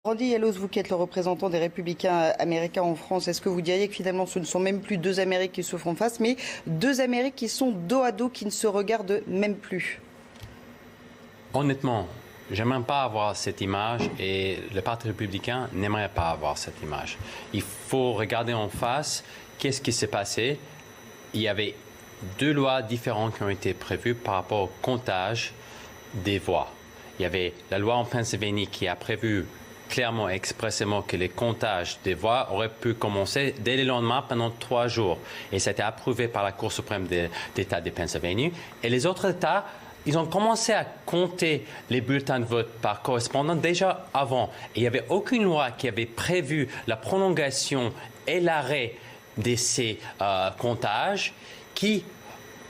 Randy Yellows, vous qui êtes le représentant des Républicains américains en France, est-ce que vous diriez que finalement ce ne sont même plus deux Amériques qui se font face, mais deux Amériques qui sont dos à dos, qui ne se regardent même plus? Honnêtement, j'aimerais pas avoir cette image et le Parti républicain n'aimerait pas avoir cette image. Il faut regarder en face qu'est-ce qui s'est passé. Il y avait deux lois différentes qui ont été prévues par rapport au comptage des voix. Il y avait la loi en Pennsylvanie qui a prévu clairement et expressément que les comptages des voix auraient pu commencer dès le lendemain pendant 3 jours. Et ça a été approuvé par la Cour suprême d'État de Pennsylvanie. Et les autres États, ils ont commencé à compter les bulletins de vote par correspondance déjà avant. Et il n'y avait aucune loi qui avait prévu la prolongation et l'arrêt de ces comptages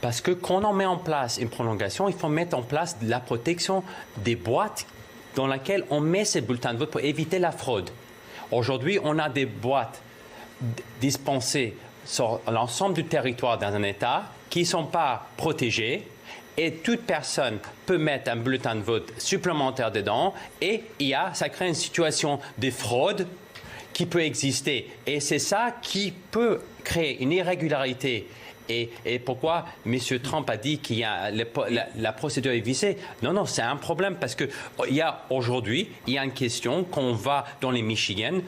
parce que quand on met en place une prolongation, il faut mettre en place la protection des boîtes dans laquelle on met ces bulletins de vote pour éviter la fraude. Aujourd'hui, on a des boîtes dispensées sur l'ensemble du territoire dans un État qui ne sont pas protégées et toute personne peut mettre un bulletin de vote supplémentaire dedans et ça crée une situation de fraude qui peut exister. Et c'est ça qui peut créer une irrégularité. Et pourquoi M. Trump a dit qu'il y a la procédure est viciée? Non, c'est un problème parce que aujourd'hui, il y a une question qu'on va dans les Michigan,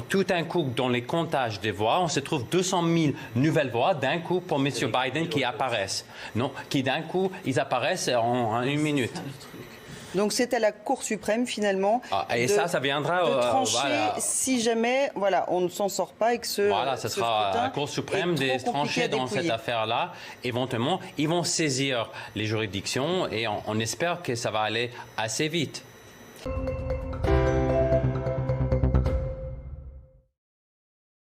tout d'un coup, dans les comptages des voix, on se trouve 200 000 nouvelles voix d'un coup pour M. Biden qui apparaissent. Non, qui d'un coup, ils apparaissent en une minute. Donc c'est à la Cour suprême finalement ça viendra de trancher si jamais on ne s'en sort pas et que ce ça sera à la Cour suprême de trancher dans cette affaire-là. Éventuellement, ils vont saisir les juridictions et on espère que ça va aller assez vite.